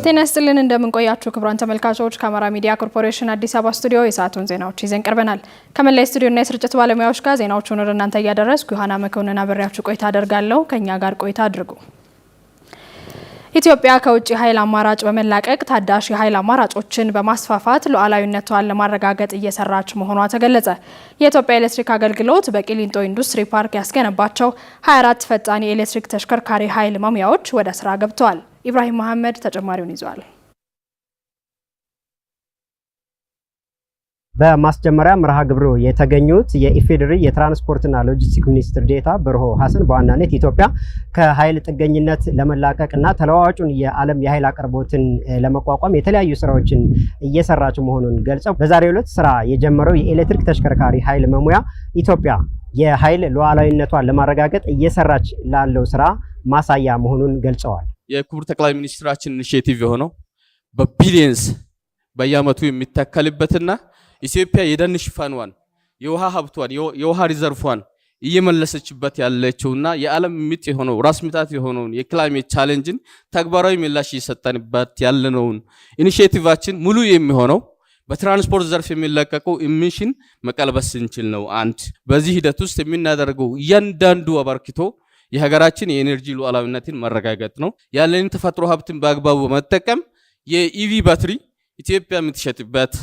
ጤና ይስጥልን እንደምን ቆያችሁ ክቡራን ተመልካቾች ከአማራ ሚዲያ ኮርፖሬሽን አዲስ አበባ ስቱዲዮ የሰዓቱን ዜናዎች ይዘን ቀርበናል። ከመላ ስቱዲዮና የስርጭት ባለሙያዎች ጋር ዜናዎቹን ወደ እናንተ እያደረስኩ ዮሐና መኮንን አብሬያችሁ ቆይታ አደርጋለሁ። ከኛ ጋር ቆይታ አድርጉ። ኢትዮጵያ ከውጭ ኃይል አማራጭ በመላቀቅ ታዳሽ የኃይል አማራጮችን በማስፋፋት ሉዓላዊነቷን ለማረጋገጥ እየሰራች መሆኗ ተገለጸ። የኢትዮጵያ ኤሌክትሪክ አገልግሎት በቂሊንጦ ኢንዱስትሪ ፓርክ ያስገነባቸው 24 ፈጣን የኤሌክትሪክ ተሽከርካሪ ኃይል መሙያዎች ወደ ስራ ገብተዋል። ኢብራሂም መሐመድ ተጨማሪውን ይዟል። በማስጀመሪያ መርሃ ግብሩ የተገኙት የኢፌዴሪ የትራንስፖርትና ሎጂስቲክ ሚኒስትር ዴኤታ በርሆ ሐሰን በዋናነት ኢትዮጵያ ከኃይል ጥገኝነት ለመላቀቅና ተለዋዋጩን የዓለም የኃይል አቅርቦትን ለመቋቋም የተለያዩ ስራዎችን እየሰራች መሆኑን ገልጸው በዛሬው ዕለት ስራ የጀመረው የኤሌክትሪክ ተሽከርካሪ ኃይል መሙያ ኢትዮጵያ የኃይል ሉዓላዊነቷን ለማረጋገጥ እየሰራች ላለው ስራ ማሳያ መሆኑን ገልጸዋል። የክቡር ጠቅላይ ሚኒስትራችን ኢኒሺዬቲቭ የሆነው በቢሊየንስ በየዓመቱ የሚተከልበትና ኢትዮጵያ የደን ሽፋኗን የውሃ ሀብቷን የውሃ ሪዘርፏን እየመለሰችበት ያለችውና የዓለም ምጥ የሆነው ራስ ምታት የሆነውን የክላይሜት ቻሌንጅን ተግባራዊ ምላሽ እየሰጠንበት ያለነውን ኢኒሺዬቲቫችን ሙሉ የሚሆነው በትራንስፖርት ዘርፍ የሚለቀቁ ኢሚሽን መቀልበስ እንችል ነው። አንድ በዚህ ሂደት ውስጥ የምናደርገው እያንዳንዱ አበርክቶ የሀገራችን የኤነርጂ ሉዓላዊነትን ማረጋገጥ ነው። ያለንን ተፈጥሮ ሀብትን በአግባቡ በመጠቀም የኢቪ ባትሪ ኢትዮጵያ የምትሸጥበት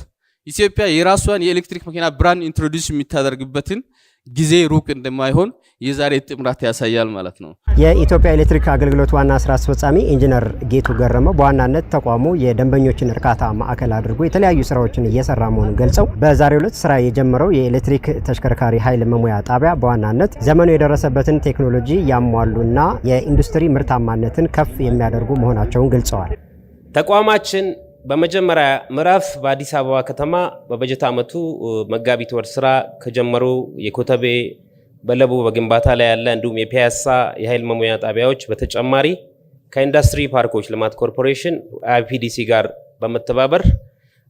ኢትዮጵያ የራሷን የኤሌክትሪክ መኪና ብራንድ ኢንትሮዲዩስ የምታደርግበትን ጊዜ ሩቅ እንደማይሆን የዛሬ ጥምረት ያሳያል ማለት ነው። የኢትዮጵያ ኤሌክትሪክ አገልግሎት ዋና ስራ አስፈጻሚ ኢንጂነር ጌቱ ገረመው በዋናነት ተቋሙ የደንበኞችን እርካታ ማዕከል አድርጎ የተለያዩ ስራዎችን እየሰራ መሆኑን ገልጸው በዛሬው ዕለት ስራ የጀመረው የኤሌክትሪክ ተሽከርካሪ ኃይል መሙያ ጣቢያ በዋናነት ዘመኑ የደረሰበትን ቴክኖሎጂ ያሟሉና የኢንዱስትሪ ምርታማነትን ከፍ የሚያደርጉ መሆናቸውን ገልጸዋል። ተቋማችን በመጀመሪያ ምዕራፍ በአዲስ አበባ ከተማ በበጀት ዓመቱ መጋቢት ወር ስራ ከጀመሩ የኮተቤ በለቡ በግንባታ ላይ ያለ እንዲሁም የፒያሳ የኃይል መሙያ ጣቢያዎች በተጨማሪ ከኢንዱስትሪ ፓርኮች ልማት ኮርፖሬሽን አይፒዲሲ ጋር በመተባበር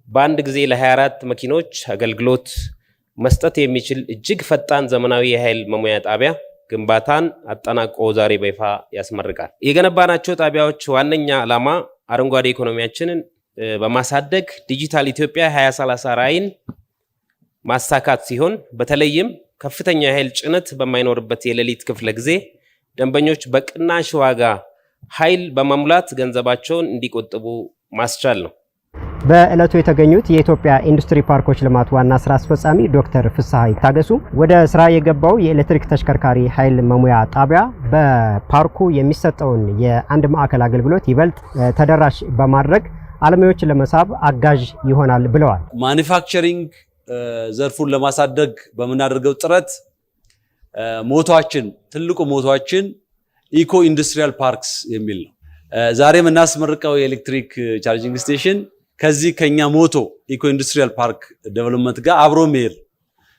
በአንድ ጊዜ ለ24 መኪኖች አገልግሎት መስጠት የሚችል እጅግ ፈጣን ዘመናዊ የኃይል መሙያ ጣቢያ ግንባታን አጠናቆ ዛሬ በይፋ ያስመርቃል። የገነባናቸው ጣቢያዎች ዋነኛ ዓላማ አረንጓዴ ኢኮኖሚያችንን በማሳደግ ዲጂታል ኢትዮጵያ 2030 ራዕይን ማሳካት ሲሆን በተለይም ከፍተኛ የኃይል ጭነት በማይኖርበት የሌሊት ክፍለ ጊዜ ደንበኞች በቅናሽ ዋጋ ኃይል በመሙላት ገንዘባቸውን እንዲቆጥቡ ማስቻል ነው። በዕለቱ የተገኙት የኢትዮጵያ ኢንዱስትሪ ፓርኮች ልማት ዋና ስራ አስፈጻሚ ዶክተር ፍስሐ ይታገሱ ወደ ስራ የገባው የኤሌክትሪክ ተሽከርካሪ ኃይል መሙያ ጣቢያ በፓርኩ የሚሰጠውን የአንድ ማዕከል አገልግሎት ይበልጥ ተደራሽ በማድረግ አለሚዎችን ለመሳብ አጋዥ ይሆናል ብለዋል። ማኒፋክቸሪንግ ዘርፉን ለማሳደግ በመናደርገው ጥረት ሞቷችን ትልቁ ሞቷችን ኢኮ ኢንዱስትሪያል ፓርክስ የሚል ነው። ዛሬ የምናስመርቀው የኤሌክትሪክ ቻርጂንግ ስቴሽን ከዚህ ከኛ ሞቶ ኢኮ ኢንዱስትሪያል ፓርክ ዴቨሎፕመንት ጋር አብሮ መሄድ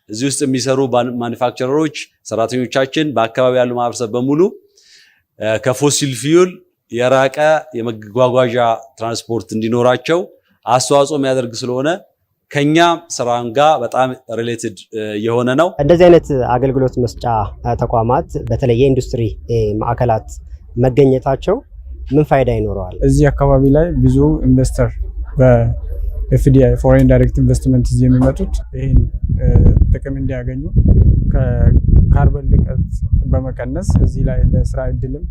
እዚህ ውስጥ የሚሰሩ ማኒፋክቸረሮች ሰራተኞቻችን በአካባቢ ያሉ ማህበረሰብ በሙሉ ከፎሲል ፊውል የራቀ የመጓጓዣ ትራንስፖርት እንዲኖራቸው አስተዋጽኦ የሚያደርግ ስለሆነ ከኛ ስራን ጋር በጣም ሪሌትድ የሆነ ነው። እንደዚህ አይነት አገልግሎት መስጫ ተቋማት በተለይ የኢንዱስትሪ ማዕከላት መገኘታቸው ምን ፋይዳ ይኖረዋል? እዚህ አካባቢ ላይ ብዙ ኢንቨስተር በኤፍዲአይ ፎሬን ዳይሬክት ኢንቨስትመንት እዚህ የሚመጡት ይህን ጥቅም እንዲያገኙ ከካርበን ልቀት በመቀነስ እዚህ ላይ ለስራ እድልም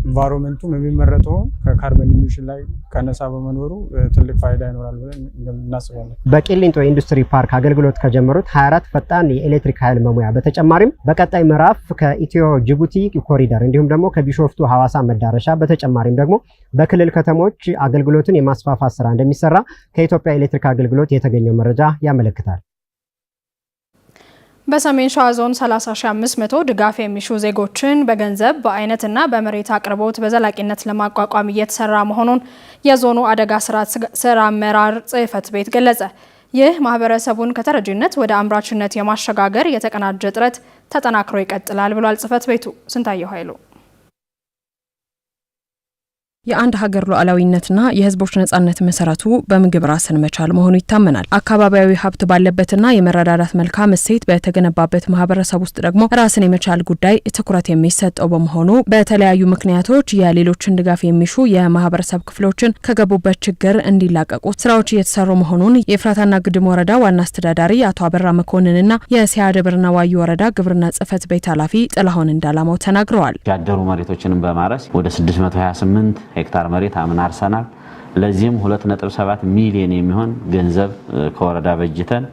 ኢንቫይሮንመንቱም የሚመረተው ከካርበን ኢሚሽን ላይ ቀነሳ በመኖሩ ትልቅ ፋይዳ ይኖራል ብለን እናስባለን። በቂሊንጦ ኢንዱስትሪ ፓርክ አገልግሎት ከጀመሩት 24 ፈጣን የኤሌክትሪክ ኃይል መሙያ በተጨማሪም በቀጣይ ምዕራፍ ከኢትዮ ጅቡቲ ኮሪደር እንዲሁም ደግሞ ከቢሾፍቱ ሐዋሳ መዳረሻ በተጨማሪም ደግሞ በክልል ከተሞች አገልግሎትን የማስፋፋት ስራ እንደሚሰራ ከኢትዮጵያ ኤሌክትሪክ አገልግሎት የተገኘው መረጃ ያመለክታል። በሰሜን ሸዋ ዞን 30500 ድጋፍ የሚሹ ዜጎችን በገንዘብ በአይነትና በመሬት አቅርቦት በዘላቂነት ለማቋቋም እየተሰራ መሆኑን የዞኑ አደጋ ስራ አመራር ጽሕፈት ቤት ገለጸ። ይህ ማህበረሰቡን ከተረጂነት ወደ አምራችነት የማሸጋገር የተቀናጀ ጥረት ተጠናክሮ ይቀጥላል ብሏል ጽሕፈት ቤቱ። ስንታየው ኃይሉ የአንድ ሀገር ሉዓላዊነትና የህዝቦች ነጻነት መሰረቱ በምግብ ራስን መቻል መሆኑ ይታመናል። አካባቢያዊ ሀብት ባለበትና የመረዳዳት መልካም እሴት በተገነባበት ማህበረሰብ ውስጥ ደግሞ ራስን የመቻል ጉዳይ ትኩረት የሚሰጠው በመሆኑ በተለያዩ ምክንያቶች የሌሎችን ድጋፍ የሚሹ የማህበረሰብ ክፍሎችን ከገቡበት ችግር እንዲላቀቁ ስራዎች እየተሰሩ መሆኑን የኤፍራታና ግድም ወረዳ ዋና አስተዳዳሪ አቶ አበራ መኮንንና የሲያ ደብርና ዋዩ ወረዳ ግብርና ጽሕፈት ቤት ኃላፊ ጥላሁን እንዳላማው ተናግረዋል። ያደሩ መሬቶችንም በማረስ ወደ 628 ሄክታር መሬት አምና አርሰናል። ለዚህም 2.7 ሚሊዮን የሚሆን ገንዘብ ከወረዳ በጅተን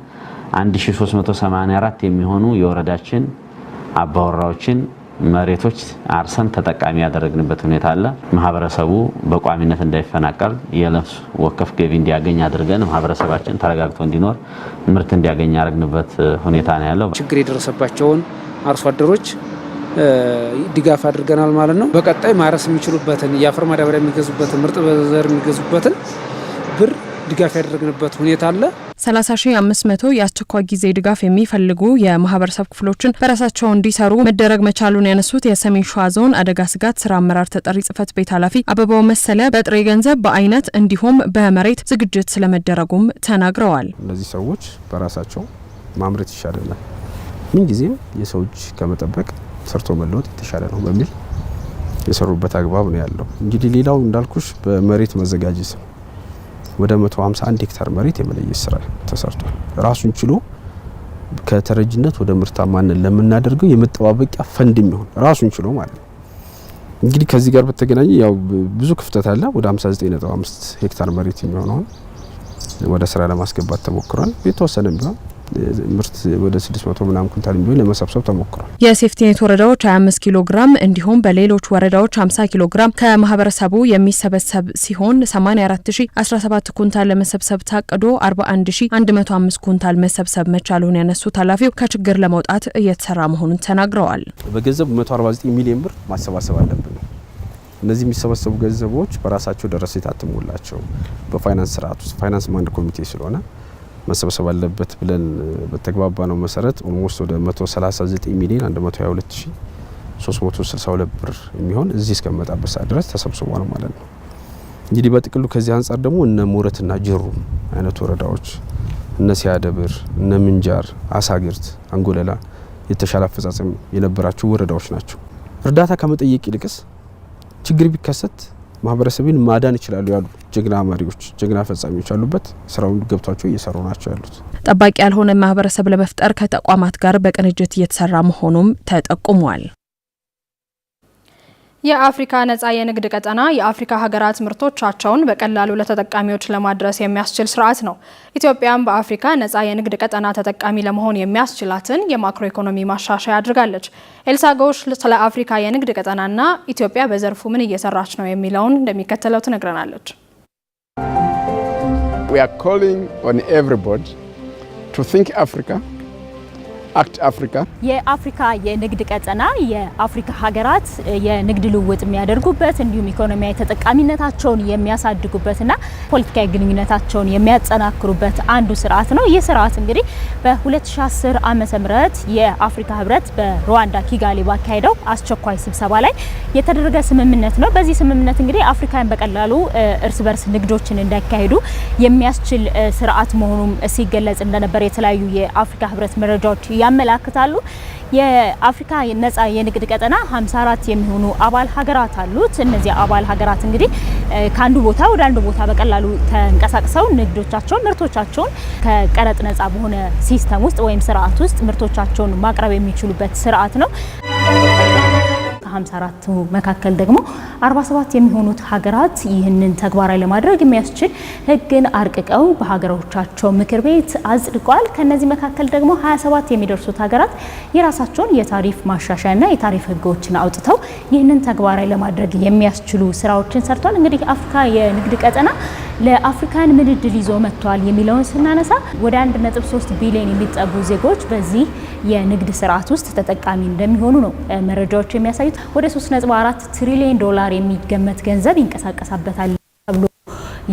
1384 የሚሆኑ የወረዳችን አባወራዎችን መሬቶች አርሰን ተጠቃሚ ያደረግንበት ሁኔታ አለ። ማህበረሰቡ በቋሚነት እንዳይፈናቀል የለፍስ ወከፍ ገቢ እንዲያገኝ አድርገን ማህበረሰባችን ተረጋግቶ እንዲኖር ምርት እንዲያገኝ ያደረግንበት ሁኔታ ነው ያለው። ችግር የደረሰባቸውን አርሶ አደሮች ድጋፍ አድርገናል ማለት ነው። በቀጣይ ማረስ የሚችሉበትን የአፈር ማዳበሪያ የሚገዙበትን ምርጥ ዘር የሚገዙበትን ብር ድጋፍ ያደረግንበት ሁኔታ አለ። 30,500 የአስቸኳይ ጊዜ ድጋፍ የሚፈልጉ የማህበረሰብ ክፍሎችን በራሳቸው እንዲሰሩ መደረግ መቻሉን ያነሱት የሰሜን ሸዋ ዞን አደጋ ስጋት ስራ አመራር ተጠሪ ጽሕፈት ቤት ኃላፊ አበባው መሰለ በጥሬ ገንዘብ በአይነት እንዲሁም በመሬት ዝግጅት ስለመደረጉም ተናግረዋል። እነዚህ ሰዎች በራሳቸው ማምረት ይሻላል። ምን ጊዜም የሰው እጅ ከመጠበቅ ሰርቶ መለወጥ የተሻለ ነው በሚል የሰሩበት አግባብ ነው ያለው። እንግዲህ ሌላው እንዳልኩሽ በመሬት መዘጋጀት ወደ 151 ሄክታር መሬት የመለየት ስራ ተሰርቷል። ራሱን ችሎ ከተረጅነት ወደ ምርታማነት ለምናደርገው የመጠባበቂያ ፈንድ የሚሆን ራሱን ችሎ ማለት ነው። እንግዲህ ከዚህ ጋር በተገናኘ ያው ብዙ ክፍተት አለ። ወደ 59.5 ሄክታር መሬት የሚሆነው ወደ ስራ ለማስገባት ተሞክሯል። የተወሰነ ቢሆን ምርት ወደ 600 ምናምን ኩንታል ቢሆን ለመሰብሰብ ተሞክሯል። የሴፍቲኔት ወረዳዎች 25 ኪሎ ግራም እንዲሁም በሌሎች ወረዳዎች 50 ኪሎ ግራም ከማህበረሰቡ የሚሰበሰብ ሲሆን 84017 ኩንታል ለመሰብሰብ ታቅዶ 41105 ኩንታል መሰብሰብ መቻሉን ያነሱት ኃላፊው ከችግር ለመውጣት እየተሰራ መሆኑን ተናግረዋል። በገንዘብ 149 ሚሊዮን ብር ማሰባሰብ አለብን። እነዚህ የሚሰበሰቡ ገንዘቦች በራሳቸው ደረሰኝ ታትሞላቸው በፋይናንስ ስርዓት ውስጥ ፋይናንስ ማንድ ኮሚቴ ስለሆነ መሰብሰብ አለበት ብለን በተግባባ ነው መሰረት ኦልሞስት ወደ 139 ሚሊዮን 122362 ብር የሚሆን እዚህ እስከመጣበት ሰዓት ድረስ ተሰብስቧል ማለት ነው። እንግዲህ በጥቅሉ ከዚህ አንጻር ደግሞ እነ ሞረትና ጅሩ አይነት ወረዳዎች እነ ሲያደብር እነ ምንጃር አሳግርት አንጎለላ የተሻለ አፈጻጸም የነበራቸው ወረዳዎች ናቸው። እርዳታ ከመጠየቅ ይልቅስ ችግር ቢከሰት ማህበረሰብን ማዳን ይችላሉ ያሉ ጀግና መሪዎች ጀግና ፈጻሚዎች አሉበት ስራውን ገብቷቸው እየሰሩ ናቸው ያሉት። ጠባቂ ያልሆነ ማህበረሰብ ለመፍጠር ከተቋማት ጋር በቅንጅት እየተሰራ መሆኑም ተጠቁሟል። የአፍሪካ ነጻ የንግድ ቀጠና የአፍሪካ ሀገራት ምርቶቻቸውን በቀላሉ ለተጠቃሚዎች ለማድረስ የሚያስችል ስርዓት ነው። ኢትዮጵያም በአፍሪካ ነጻ የንግድ ቀጠና ተጠቃሚ ለመሆን የሚያስችላትን የማክሮ ኢኮኖሚ ማሻሻያ አድርጋለች። ኤልሳ ጎሽ ስለ አፍሪካ የንግድ ቀጠናና ኢትዮጵያ በዘርፉ ምን እየሰራች ነው የሚለውን እንደሚከተለው ትነግረናለች። We are calling on everybody to think Africa, act Africa. የአፍሪካ የንግድ ቀጠና የአፍሪካ ሀገራት የንግድ ልውውጥ የሚያደርጉበት እንዲሁም ኢኮኖሚያዊ ተጠቃሚነታቸውን የሚያሳድጉበትና ፖለቲካዊ ግንኙነታቸውን የሚያጠናክሩበት አንዱ ስርዓት ነው። ይህ ስርዓት እንግዲህ በ2010 ዓመተ ምህረት የአፍሪካ ህብረት በሩዋንዳ ኪጋሊ ባካሄደው አስቸኳይ ስብሰባ ላይ የተደረገ ስምምነት ነው። በዚህ ስምምነት እንግዲህ አፍሪካን በቀላሉ እርስ በርስ ንግዶችን እንዳይካሄዱ የሚያስችል ስርዓት መሆኑን ሲገለጽ እንደነበር የተለያዩ የአፍሪካ ህብረት መረጃዎች ያመላክታሉ። የአፍሪካ ነጻ የንግድ ቀጠና 54 የሚሆኑ አባል ሀገራት አሉት። እነዚህ አባል ሀገራት እንግዲህ ከአንዱ ቦታ ወደ አንዱ ቦታ በቀላሉ ተንቀሳቅሰው ንግዶቻቸውን ምርቶቻቸውን ከቀረጥ ነጻ በሆነ ሲስተም ውስጥ ወይም ስርዓት ውስጥ ምርቶቻቸውን ማቅረብ የሚችሉበት ስርዓት ነው። ከ54ቱ መካከል ደግሞ 47 የሚሆኑት ሀገራት ይህንን ተግባራዊ ለማድረግ የሚያስችል ህግን አርቅቀው በሀገሮቻቸው ምክር ቤት አጽድቋል። ከነዚህ መካከል ደግሞ 27 የሚደርሱት ሀገራት የራሳቸውን የታሪፍ ማሻሻያና የታሪፍ ህጎችን አውጥተው ይህንን ተግባራዊ ለማድረግ የሚያስችሉ ስራዎችን ሰርቷል። እንግዲህ አፍሪካ የንግድ ቀጠና ለአፍሪካን ምን እድል ይዞ መጥቷል የሚለውን ስናነሳ ወደ 1.3 ቢሊዮን የሚጠጉ ዜጎች በዚህ የንግድ ስርዓት ውስጥ ተጠቃሚ እንደሚሆኑ ነው መረጃዎች የሚያሳዩት። ወደ 3.4 ትሪሊዮን ዶላር የሚገመት ገንዘብ ይንቀሳቀሳበታል ተብሎ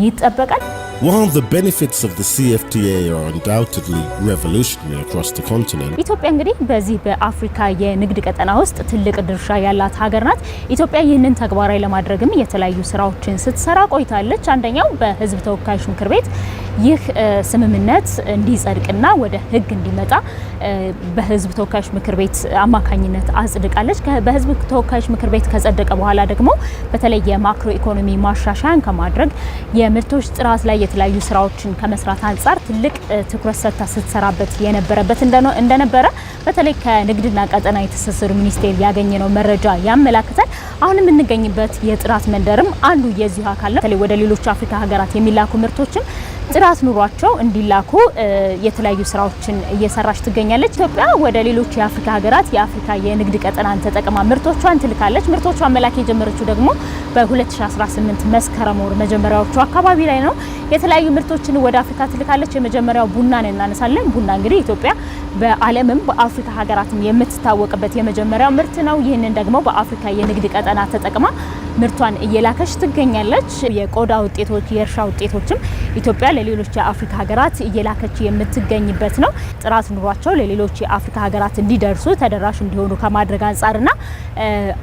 ይጠበቃል። While the benefits of the CFTA are undoubtedly revolutionary across the continent, ኢትዮጵያ እንግዲህ በዚህ በአፍሪካ የንግድ ቀጠና ውስጥ ትልቅ ድርሻ ያላት ሀገር ናት። ኢትዮጵያ ይህንን ተግባራዊ ለማድረግም የተለያዩ ስራዎችን ስትሰራ ቆይታለች። አንደኛው በህዝብ ተወካዮች ምክር ቤት ይህ ስምምነት እንዲጸድቅና ወደ ህግ እንዲመጣ በህዝብ ተወካዮች ምክር ቤት አማካኝነት አጽድቃለች። በህዝብ ተወካዮች ምክር ቤት ከጸደቀ በኋላ ደግሞ በተለይ የማክሮ ኢኮኖሚ ማሻሻያን ከማድረግ የምርቶች ጥራት ላይ የተለያዩ ስራዎችን ከመስራት አንጻር ትልቅ ትኩረት ሰጥታ ስትሰራበት የነበረበት እንደነበረ በተለይ ከንግድና ቀጠናዊ ትስስር ሚኒስቴር ያገኘነው መረጃ ያመላክታል። አሁን የምንገኝበት የጥራት መንደርም አንዱ የዚሁ አካል ነው። በተለይ ወደ ሌሎች አፍሪካ ሀገራት የሚላኩ ምርቶችም ጥራት ኑሯቸው እንዲላኩ የተለያዩ ስራዎችን እየሰራች ትገኛለች። ኢትዮጵያ ወደ ሌሎች የአፍሪካ ሀገራት የአፍሪካ የንግድ ቀጠናን ተጠቅማ ምርቶቿን ትልካለች። ምርቶቿን መላክ የጀመረችው ደግሞ በ2018 መስከረም ወር መጀመሪያዎቹ አካባቢ ላይ ነው። የተለያዩ ምርቶችን ወደ አፍሪካ ትልካለች። የመጀመሪያው ቡናን እናነሳለን። ቡና እንግዲህ ኢትዮጵያ በዓለምም በአፍሪካ ሀገራትም የምትታወቅበት የመጀመሪያው ምርት ነው። ይህንን ደግሞ በአፍሪካ የንግድ ቀጠና ተጠቅማ ምርቷን እየላከች ትገኛለች። የቆዳ ውጤቶች፣ የእርሻ ውጤቶችም ኢትዮጵያ ለሌሎች የአፍሪካ ሀገራት እየላከች የምትገኝበት ነው። ጥራት ኑሯቸው ለሌሎች የአፍሪካ ሀገራት እንዲደርሱ ተደራሽ እንዲሆኑ ከማድረግ አንጻርና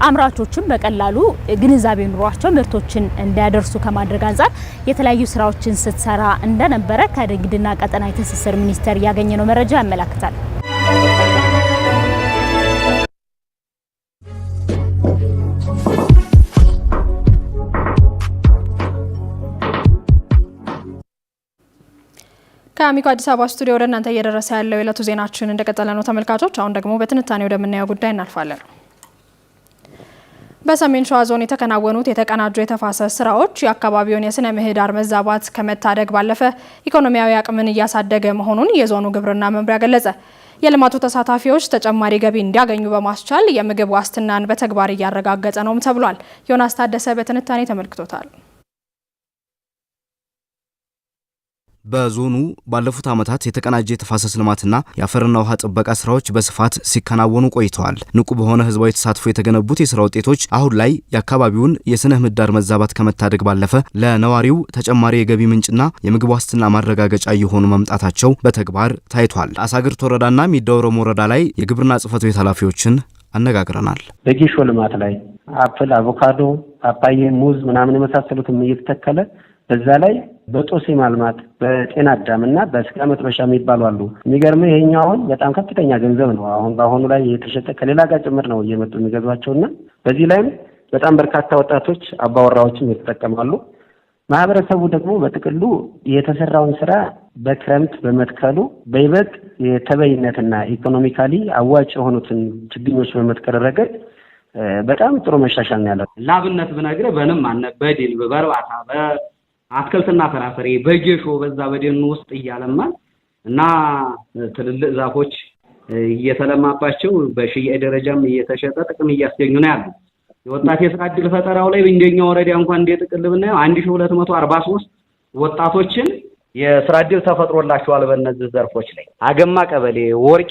አምራቾችም በቀላሉ ግንዛቤ ኑሯቸው ምርቶችን እንዲያደርሱ ከማድረግ አንጻር የተለያዩ ስራዎችን ስትሰራ እንደነበረ ከንግድና ቀጠናዊ ትስስር ሚኒስቴር ያገኘነው መረጃ ያመላክታል። ከአሚኮ አዲስ አበባ ስቱዲዮ ወደ እናንተ እየደረሰ ያለው የዕለቱ ዜናችን እንደቀጠለ ነው ተመልካቾች። አሁን ደግሞ በትንታኔ ወደምናየው ጉዳይ እናልፋለን። በሰሜን ሸዋ ዞን የተከናወኑት የተቀናጁ የተፋሰስ ስራዎች የአካባቢውን የስነ ምህዳር መዛባት ከመታደግ ባለፈ ኢኮኖሚያዊ አቅምን እያሳደገ መሆኑን የዞኑ ግብርና መምሪያ ገለጸ። የልማቱ ተሳታፊዎች ተጨማሪ ገቢ እንዲያገኙ በማስቻል የምግብ ዋስትናን በተግባር እያረጋገጠ ነውም ተብሏል። ዮናስ ታደሰ በትንታኔ ተመልክቶታል። በዞኑ ባለፉት ዓመታት የተቀናጀ የተፋሰስ ልማትና የአፈርና ውሃ ጥበቃ ስራዎች በስፋት ሲከናወኑ ቆይተዋል። ንቁ በሆነ ህዝባዊ ተሳትፎ የተገነቡት የስራ ውጤቶች አሁን ላይ የአካባቢውን የስነ ምህዳር መዛባት ከመታደግ ባለፈ ለነዋሪው ተጨማሪ የገቢ ምንጭና የምግብ ዋስትና ማረጋገጫ እየሆኑ መምጣታቸው በተግባር ታይቷል። አሳግርት ወረዳና ሚዳ ኦሮሞ ወረዳ ላይ የግብርና ጽሕፈት ቤት ኃላፊዎችን አነጋግረናል። በጌሾ ልማት ላይ አፕል፣ አቮካዶ፣ ፓፓዬ፣ ሙዝ ምናምን የመሳሰሉትም እየተተከለ በዛ ላይ በጦሴ ማልማት በጤና አዳምና በስጋ መጥበሻ የሚባሉ አሉ። የሚገርመው ይሄኛውን በጣም ከፍተኛ ገንዘብ ነው አሁን በአሁኑ ላይ የተሸጠ ከሌላ ጋር ጭምር ነው እየመጡ የሚገዟቸውና በዚህ ላይም በጣም በርካታ ወጣቶች አባወራዎችም ይተጠቀማሉ። ማህበረሰቡ ደግሞ በጥቅሉ የተሰራውን ስራ በክረምት በመትከሉ በይበልጥ የተበይነትና ኢኮኖሚካሊ አዋጭ የሆኑትን ችግኞች በመትከል ረገድ በጣም ጥሩ መሻሻል ነው ያለው። ላብነት ብነግርህ በንም አነ በዲል በበርባታ አትክልትና ፍራፍሬ በጌሾ በዛ በደን ውስጥ እያለማን እና ትልልቅ ዛፎች እየተለማባቸው በሽያጭ ደረጃም እየተሸጠ ጥቅም እያስገኙ ነው ያሉት። የወጣት የስራ ዕድል ፈጠራው ላይ እንደኛ ወረዳ እንኳን እንደ ጥቅል ብናየው 1243 ወጣቶችን የስራ ዕድል ተፈጥሮላቸዋል። በእነዚህ ዘርፎች ላይ አገማ ቀበሌ፣ ወርቄ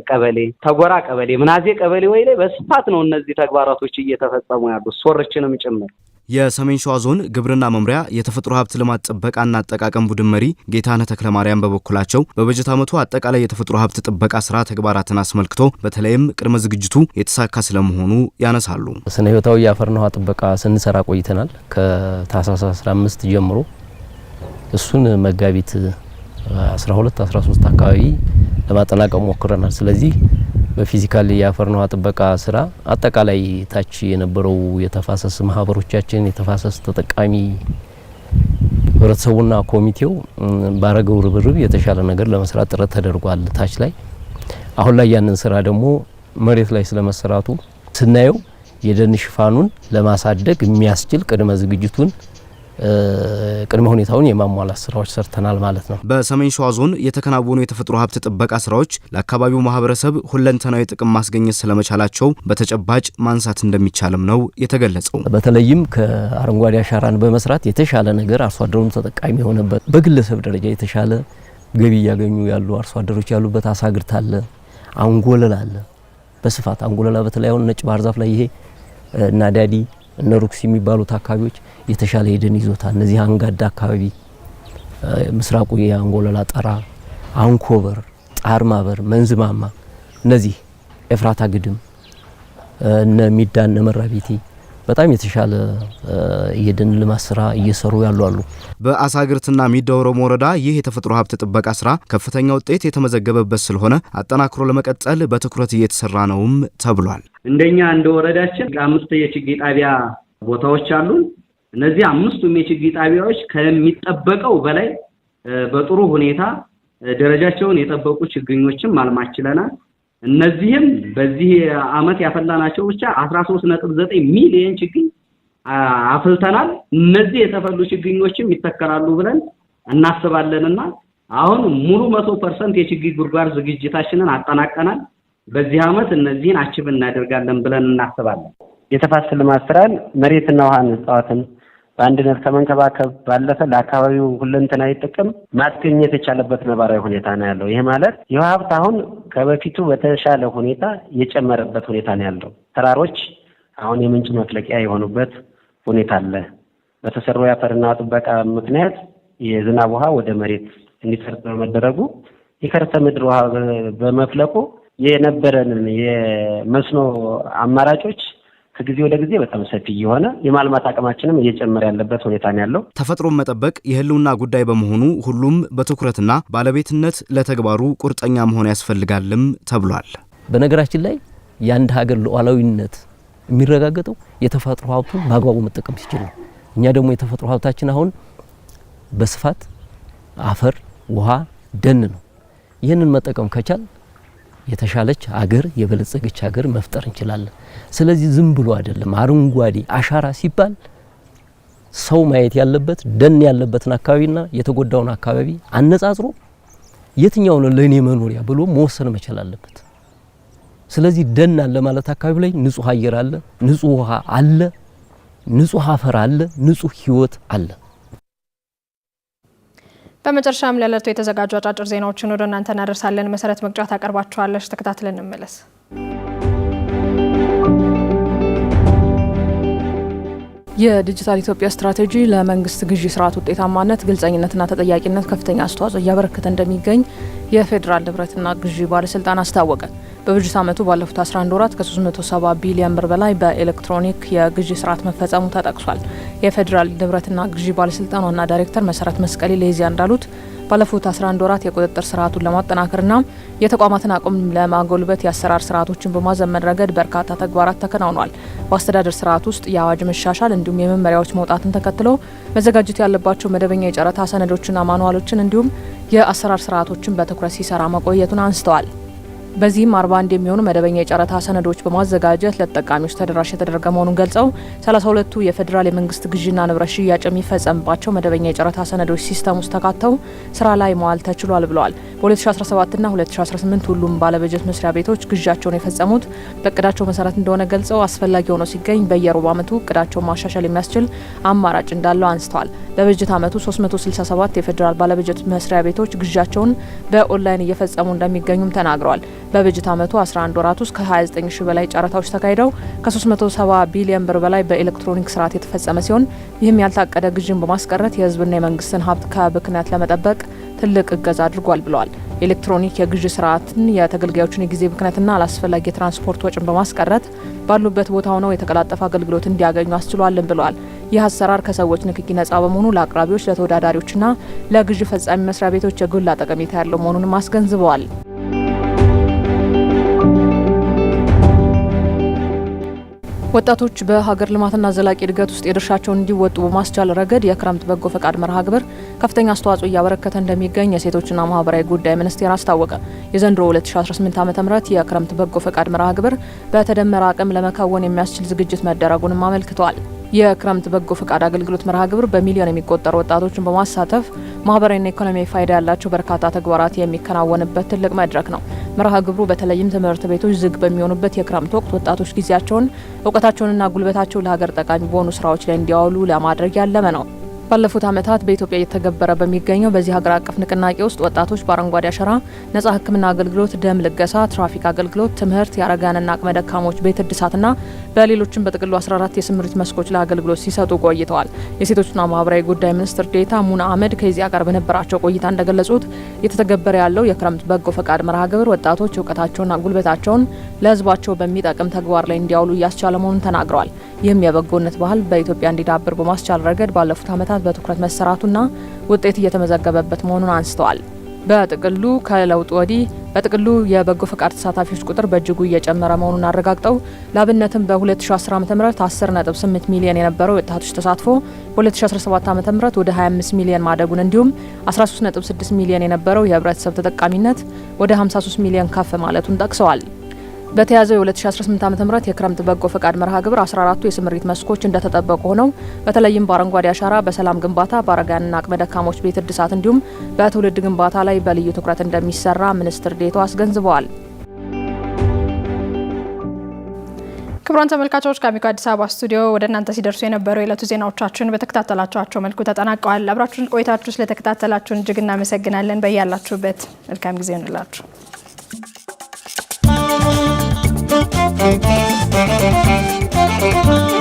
ቀበሌ፣ ተጎራ ቀበሌ፣ ምናዜ ቀበሌ ወይ ላይ በስፋት ነው እነዚህ ተግባራቶች እየተፈጸሙ ያሉት ሶርችንም ጭምር። የሰሜን ሸዋ ዞን ግብርና መምሪያ የተፈጥሮ ሀብት ልማት ጥበቃና አጠቃቀም ቡድን መሪ ጌታነህ ተክለማርያም በበኩላቸው በበጀት ዓመቱ አጠቃላይ የተፈጥሮ ሀብት ጥበቃ ስራ ተግባራትን አስመልክቶ በተለይም ቅድመ ዝግጅቱ የተሳካ ስለመሆኑ ያነሳሉ። ስነ ህይወታዊ የአፈርና ውሃ ጥበቃ ስንሰራ ቆይተናል ከታህሳስ 15 ጀምሮ እሱን መጋቢት 12 13 አካባቢ ለማጠናቀቅ ሞክረናል። ስለዚህ በፊዚካል የአፈርና ውሃ ጥበቃ ስራ አጠቃላይ ታች የነበረው የተፋሰስ ማህበሮቻችን የተፋሰስ ተጠቃሚ ህብረተሰቡና ኮሚቴው ባረገው ርብርብ የተሻለ ነገር ለመስራት ጥረት ተደርጓል ታች ላይ። አሁን ላይ ያንን ስራ ደግሞ መሬት ላይ ስለመሰራቱ ስናየው የደን ሽፋኑን ለማሳደግ የሚያስችል ቅድመ ዝግጅቱን ቅድመ ሁኔታውን የማሟላት ስራዎች ሰርተናል ማለት ነው። በሰሜን ሸዋ ዞን የተከናወኑ የተፈጥሮ ሀብት ጥበቃ ስራዎች ለአካባቢው ማህበረሰብ ሁለንተናዊ ጥቅም ማስገኘት ስለመቻላቸው በተጨባጭ ማንሳት እንደሚቻልም ነው የተገለጸው። በተለይም ከአረንጓዴ አሻራን በመስራት የተሻለ ነገር አርሶ አደሩን ተጠቃሚ የሆነበት በግለሰብ ደረጃ የተሻለ ገቢ እያገኙ ያሉ አርሶ አደሮች ያሉበት አሳግርት አለ፣ አንጎለላ አለ። በስፋት አንጎለላ በተለይ አሁን ነጭ ባህር ዛፍ ላይ ይሄ ናዳዲ እነ ሩክስ የሚባሉት አካባቢዎች የተሻለ ሄደን ይዞታ እነዚህ አንጋዳ አካባቢ ምስራቁ የአንጎለላ ጠራ፣ አንኮበር፣ ጣርማበር፣ መንዝማማ እነዚህ ኤፍራታ ግድም እነ ሚዳን እነ መራቤቴ በጣም የተሻለ የደን ልማት ስራ እየሰሩ ያሉ አሉ። በአሳግርትና ሚዳ ኦሮሞ ወረዳ ይህ የተፈጥሮ ሀብት ጥበቃ ስራ ከፍተኛ ውጤት የተመዘገበበት ስለሆነ አጠናክሮ ለመቀጠል በትኩረት እየተሰራ ነውም ተብሏል። እንደኛ እንደ ወረዳችን 5 የችግኝ ጣቢያ ቦታዎች አሉ። እነዚህ 5ቱም የችግኝ ጣቢያዎች ከሚጠበቀው በላይ በጥሩ ሁኔታ ደረጃቸውን የጠበቁ ችግኞችን ማልማት ችለናል። እነዚህም በዚህ አመት ያፈላናቸው ብቻ 13.9 ሚሊዮን ችግኝ አፍልተናል። እነዚህ የተፈሉ ችግኞችም ይተከላሉ ብለን እናስባለንና አሁን ሙሉ 100% የችግኝ ጉድጓድ ዝግጅታችንን አጠናቀናል። በዚህ አመት እነዚህን አችብ እናደርጋለን ብለን እናስባለን። የተፋሰስ ልማት ስራን መሬትና ውሃን እጽዋትን በአንድነት ከመንከባከብ ባለፈ ለአካባቢው ሁለንተናዊ ጥቅም ማስገኘት የቻለበት ነባራዊ ሁኔታ ነው ያለው። ይሄ ማለት የውሃ ሀብት አሁን ከበፊቱ በተሻለ ሁኔታ የጨመረበት ሁኔታ ነው ያለው። ተራሮች አሁን የምንጭ መፍለቂያ የሆኑበት ሁኔታ አለ። በተሰሩ የአፈርና ጥበቃ ምክንያት የዝናብ ውሃ ወደ መሬት እንዲሰርጥ በመደረጉ የከርሰ ምድር ውሃ በመፍለቁ የነበረንን የመስኖ አማራጮች ከጊዜ ወደ ጊዜ በጣም ሰፊ የሆነ የማልማት አቅማችንም እየጨመረ ያለበት ሁኔታ ነው ያለው። ተፈጥሮን መጠበቅ የህልውና ጉዳይ በመሆኑ ሁሉም በትኩረትና ባለቤትነት ለተግባሩ ቁርጠኛ መሆን ያስፈልጋልም ተብሏል። በነገራችን ላይ የአንድ ሀገር ሉዓላዊነት የሚረጋገጠው የተፈጥሮ ሀብቱን በአግባቡ መጠቀም ሲችል ነው። እኛ ደግሞ የተፈጥሮ ሀብታችን አሁን በስፋት አፈር፣ ውሃ፣ ደን ነው። ይህንን መጠቀም ከቻል የተሻለች ሀገር የበለጸገች ሀገር መፍጠር እንችላለን። ስለዚህ ዝም ብሎ አይደለም አረንጓዴ አሻራ ሲባል ሰው ማየት ያለበት ደን ያለበትን አካባቢና የተጎዳውን አካባቢ አነጻጽሮ የትኛው ነው ለኔ መኖሪያ ብሎ መወሰን መቻል አለበት። ስለዚህ ደን አለ ማለት አካባቢ ላይ ንጹህ አየር አለ፣ ንጹህ ውሃ አለ፣ ንጹህ አፈር አለ፣ ንጹህ ህይወት አለ። በመጨረሻም ለዕለቱ የተዘጋጁ አጫጭር ዜናዎችን ወደ እናንተ እናደርሳለን። መሰረት መቅጫ ታቀርባቸዋለች። ተከታትለን እንመለስ። የዲጂታል ኢትዮጵያ ስትራቴጂ ለመንግስት ግዢ ስርዓት ውጤታማነት፣ ግልጸኝነትና ተጠያቂነት ከፍተኛ አስተዋጽኦ እያበረከተ እንደሚገኝ የፌዴራል ንብረትና ግዢ ባለስልጣን አስታወቀ። በበጀት ዓመቱ ባለፉት 11 ወራት ከ370 ቢሊዮን ብር በላይ በኤሌክትሮኒክ የግዢ ስርዓት መፈጸሙ ተጠቅሷል። የፌዴራል ንብረትና ግዢ ባለስልጣን ዋና ዳይሬክተር መሰረት መስቀሌ ለኢዜአ እንዳሉት ባለፉት 11 ወራት የቁጥጥር ስርዓቱን ለማጠናከርና የተቋማትን አቅም ለማጎልበት የአሰራር ስርዓቶችን በማዘመን ረገድ በርካታ ተግባራት ተከናውኗል። በአስተዳደር ስርዓት ውስጥ የአዋጅ መሻሻል እንዲሁም የመመሪያዎች መውጣትን ተከትለው መዘጋጀት ያለባቸው መደበኛ የጨረታ ሰነዶችና ማኑዋሎችን እንዲሁም የአሰራር ስርዓቶችን በትኩረት ሲሰራ መቆየቱን አንስተዋል። በዚህም 41 የሚሆኑ መደበኛ የጨረታ ሰነዶች በማዘጋጀት ለተጠቃሚዎች ተደራሽ የተደረገ መሆኑን ገልጸው 32ቱ የፌዴራል የመንግስት ግዢና ንብረት ሽያጭ የሚፈጸምባቸው መደበኛ የጨረታ ሰነዶች ሲስተም ውስጥ ተካተው ስራ ላይ መዋል ተችሏል ብለዋል። በ2017ና 2018 ሁሉም ባለበጀት መስሪያ ቤቶች ግዢያቸውን የፈጸሙት በእቅዳቸው መሰረት እንደሆነ ገልጸው አስፈላጊ ሆኖ ሲገኝ በየሩብ ዓመቱ እቅዳቸውን ማሻሻል የሚያስችል አማራጭ እንዳለው አንስተዋል። በበጀት ዓመቱ 367 የፌዴራል ባለበጀት መስሪያ ቤቶች ግዢያቸውን በኦንላይን እየፈጸሙ እንደሚገኙም ተናግረዋል። በበጀት ዓመቱ 11 ወራት ውስጥ ከ29 ሺህ በላይ ጨረታዎች ተካሂደው ከ370 ቢሊዮን ብር በላይ በኤሌክትሮኒክ ስርዓት የተፈጸመ ሲሆን ይህም ያልታቀደ ግዥን በማስቀረት የህዝብና የመንግስትን ሀብት ከብክነት ለመጠበቅ ትልቅ እገዛ አድርጓል ብለዋል። ኤሌክትሮኒክ የግዥ ስርዓትን የተገልጋዮችን የጊዜ ብክነትና አላስፈላጊ የትራንስፖርት ወጪን በማስቀረት ባሉበት ቦታ ሆነው የተቀላጠፈ አገልግሎት እንዲያገኙ አስችሏልን ብለዋል። ይህ አሰራር ከሰዎች ንክኪ ነጻ በመሆኑ ለአቅራቢዎች፣ ለተወዳዳሪዎችና ለግዥ ፈጻሚ መስሪያ ቤቶች የጎላ ጠቀሜታ ያለው መሆኑንም አስገንዝበዋል። ወጣቶች በሀገር ልማትና ዘላቂ እድገት ውስጥ የድርሻቸውን እንዲወጡ በማስቻል ረገድ የክረምት በጎ ፈቃድ መርሃ ግብር ከፍተኛ አስተዋጽኦ እያበረከተ እንደሚገኝ የሴቶችና ማህበራዊ ጉዳይ ሚኒስቴር አስታወቀ። የዘንድሮ 2018 ዓ.ም የክረምት በጎ ፈቃድ መርሃ ግብር በተደመረ አቅም ለመከወን የሚያስችል ዝግጅት መደረጉንም አመልክቷል። የክረምት በጎ ፈቃድ አገልግሎት መርሃ ግብር በሚሊዮን የሚቆጠሩ ወጣቶችን በማሳተፍ ማህበራዊና ኢኮኖሚያዊ ፋይዳ ያላቸው በርካታ ተግባራት የሚከናወንበት ትልቅ መድረክ ነው። መርሃ ግብሩ በተለይም ትምህርት ቤቶች ዝግ በሚሆኑበት የክረምት ወቅት ወጣቶች ጊዜያቸውን፣ እውቀታቸውንና ጉልበታቸውን ለሀገር ጠቃሚ በሆኑ ስራዎች ላይ እንዲያውሉ ለማድረግ ያለመ ነው። ባለፉት ዓመታት በኢትዮጵያ እየተገበረ በሚገኘው በዚህ ሀገር አቀፍ ንቅናቄ ውስጥ ወጣቶች በአረንጓዴ አሻራ፣ ነጻ ሕክምና አገልግሎት፣ ደም ልገሳ፣ ትራፊክ አገልግሎት፣ ትምህርት፣ የአረጋንና አቅመ ደካሞች ቤት እድሳትና በሌሎችም በጥቅሉ 14 የስምሪት መስኮች ለአገልግሎት ሲሰጡ ቆይተዋል። የሴቶችና ማህበራዊ ጉዳይ ሚኒስትር ዴኤታ ሙና አህመድ ከዚያ ጋር በነበራቸው ቆይታ እንደገለጹት እየተገበረ ያለው የክረምት በጎ ፈቃድ መርሃ ግብር ወጣቶች እውቀታቸውና ጉልበታቸውን ለህዝባቸው በሚጠቅም ተግባር ላይ እንዲያውሉ እያስቻለ መሆኑን ተናግረዋል። ይህም የበጎነት ባህል በኢትዮጵያ እንዲዳብር በማስቻል ረገድ ባለፉት ዓመታት በትኩረት መሰራቱና ውጤት እየተመዘገበበት መሆኑን አንስተዋል። በጥቅሉ ከለውጥ ወዲህ በጥቅሉ የበጎ ፈቃድ ተሳታፊዎች ቁጥር በእጅጉ እየጨመረ መሆኑን አረጋግጠው ለአብነትም በ2010 ዓ.ም 10.8 ሚሊዮን የነበረው ወጣቶች ተሳትፎ በ2017 ዓ.ም ወደ 25 ሚሊዮን ማደጉን እንዲሁም 13.6 ሚሊዮን የነበረው የህብረተሰብ ተጠቃሚነት ወደ 53 ሚሊዮን ከፍ ማለቱን ጠቅሰዋል። በተያዘው የ2018 ዓ.ም የክረምት በጎ ፈቃድ መርሃ ግብር 14ቱ የስምሪት መስኮች እንደተጠበቁ ሆነው በተለይም በአረንጓዴ አሻራ፣ በሰላም ግንባታ፣ በአረጋንና አቅመ ደካሞች ቤት እድሳት እንዲሁም በትውልድ ግንባታ ላይ በልዩ ትኩረት እንደሚሰራ ሚኒስትር ዴኤታው አስገንዝበዋል። ክቡራን ተመልካቾች ከአሚኮ አዲስ አበባ ስቱዲዮ ወደ እናንተ ሲደርሱ የነበረው የዕለቱ ዜናዎቻችን በተከታተላችኋቸው መልኩ ተጠናቀዋል። አብራችሁን ቆይታችሁ ስለተከታተላችሁን እጅግ እናመሰግናለን። በያላችሁበት መልካም ጊዜ ይሁንላችሁ። Thank you.